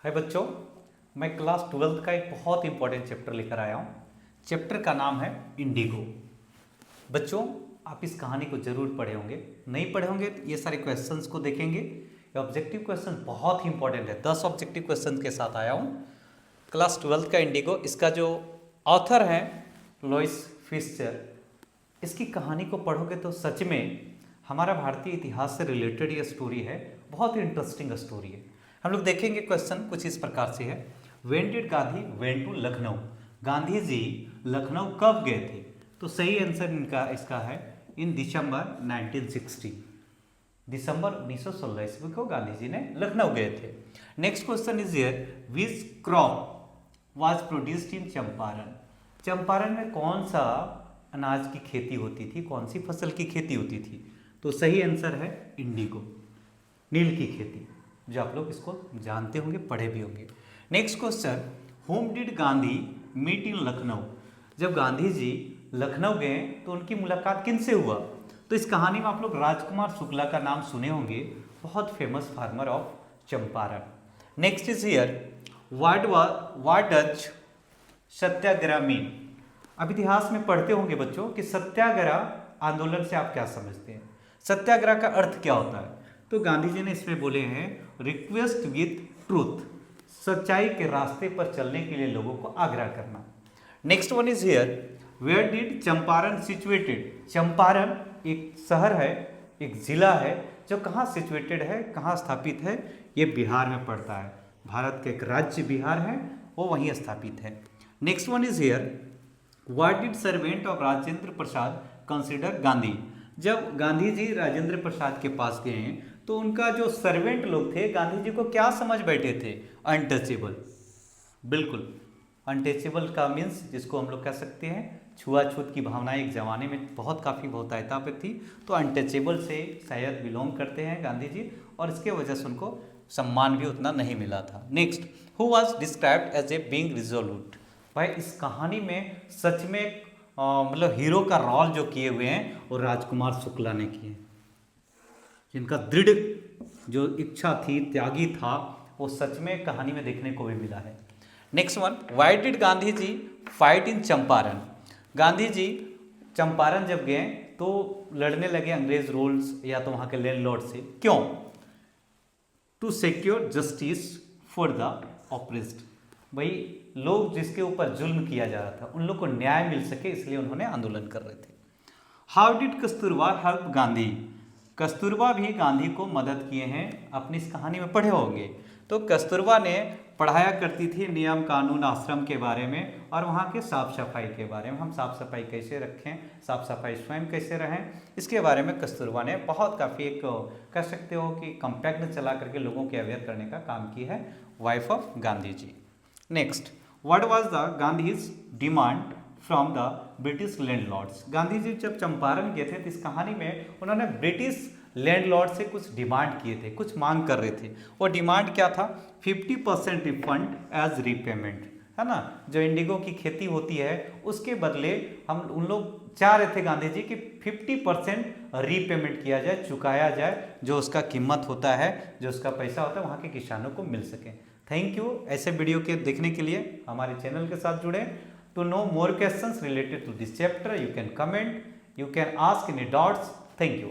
हाय बच्चों, मैं class 12th का एक बहुत इंपॉर्टेंट चैप्टर लेकर आया हूँ। चैप्टर का नाम है इंडिगो। बच्चों, आप इस कहानी को जरूर पढ़े होंगे। नहीं पढ़े होंगे तो ये सारे क्वेश्चंस को देखेंगे। ये ऑब्जेक्टिव क्वेश्चन बहुत ही इंपॉर्टेंट है। 10 ऑब्जेक्टिव क्वेश्चन के साथ आया हूँ। क्लास 12th का इंडिगो, इसका जो ऑथर है लुईस फिशर। इसकी कहानी को पढ़ोगे तो सच में हमारा भारतीय इतिहास से रिलेटेड ये स्टोरी है। बहुत ही इंटरेस्टिंग स्टोरी है। हम लोग देखेंगे क्वेश्चन कुछ इस प्रकार से है। When did Gandhi went to Lucknow? Gandhi ji Lucknow कब गए थे? तो सही आंसर इनका इसका है इन दिसंबर 1960। दिसंबर 1916 ईस्वी को गांधी जी ने लखनऊ गए थे। Next question is here, which crop was produced in Champaran? Champaran में कौन सा अनाज की खेती होती थी, कौन सी फसल की खेती होती थी? तो सही आंसर है इंडिगो, नील की खेती, जो आप लोग इसको जानते होंगे, पढ़े भी होंगे। Next question, whom did Gandhi meet in Lucknow? जब गांधी जी लखनऊ गए तो उनकी मुलाकात किनसे हुआ? तो इस कहानी में आप लोग राजकुमार शुक्ला का नाम सुने होंगे, बहुत famous farmer of Champaran. Next is here, what does Satyagraha mean? अब इतिहास में पढ़ते होंगे बच्चों कि सत्याग्रह आंदोलन से आप क्या समझते हैं, सत्याग्रह का अर्थ क्या होता है? तो गांधी जी ने इसमें बोले हैं रिक्वेस्ट विथ ट्रूथ, सच्चाई के रास्ते पर चलने के लिए लोगों को आग्रह करना। Next one is here, where did Champaran situated? Champaran एक शहर है, एक जिला है, जो कहाँ सिचुएटेड है, कहाँ स्थापित है? ये बिहार में पड़ता है। भारत का एक राज्य बिहार है, वो वहीं स्थापित है। Next one is here, what did servant of Rajendra Prasad consider Gandhi? जब गांधी जी राजेंद्र प्रसाद के पास गए हैं तो उनका जो सर्वेंट लोग थे गांधी जी को क्या समझ बैठे थे? अनटचेबल। बिल्कुल, अनटचेबल का मीन्स जिसको हम लोग कह सकते हैं छुआछूत की भावनाएं एक जमाने में बहुत बहुतायता पे थी। तो अनटचेबल से शायद बिलोंग करते हैं गांधी जी, और इसके वजह से उनको सम्मान भी उतना नहीं मिला था। Next, who was described as a being resolute? भाई इस कहानी में सच में मतलब हीरो का रोल जो किए हुए हैं वो राजकुमार शुक्ला ने किए, जिनका दृढ़ जो इच्छा थी, त्यागी था, वो सच में कहानी में देखने को भी मिला है। Next one, why did Gandhi ji fight in Champaran? Gandhi ji Champaran जब गए तो लड़ने लगे अंग्रेज रूल्स या तो वहां के लैंडलॉर्ड से। क्यों? To secure justice for the oppressed. भाई लोग जिसके ऊपर जुल्म किया जा रहा था उन लोग को न्याय मिल सके, इसलिए उन्होंने आंदोलन कर रहे थे। How did Kasturba help Gandhi? Kasturba भी गांधी को मदद किए हैं, अपनी इस कहानी में पढ़े होंगे। तो कस्तूरबा ने पढ़ाया करती थी नियम कानून आश्रम के बारे में और वहाँ के साफ सफाई के बारे में। हम साफ सफाई कैसे रखें, साफ सफाई स्वयं कैसे रहें, इसके बारे में कस्तूरबा ने बहुत काफ़ी एक कह सकते हो कि कंपैक्ट चला करके लोगों के अवेयर करने का काम की है, wife of Gandhi ji. Next, what was the Gandhi's demand from the British landlords? Gandhi ji जब चंपारण गए थे तो इस कहानी में उन्होंने ब्रिटिश लैंडलॉर्ड से कुछ डिमांड किए थे, कुछ मांग कर रहे थे। वो डिमांड क्या था? 50% रिफंड एज रीपेमेंट, है ना। जो इंडिगो की खेती होती है उसके बदले हम उन लोग चाह रहे थे गांधी जी कि 50% रीपेमेंट किया जाए, चुकाया जाए, जो उसका कीमत होता है, जो उसका पैसा होता है वहाँ के किसानों को मिल सके। Thank you. ऐसे वीडियो के देखने के लिए हमारे चैनल के साथ जुड़े। To know more questions related to this chapter you can comment, you can ask any doubts. Thank you.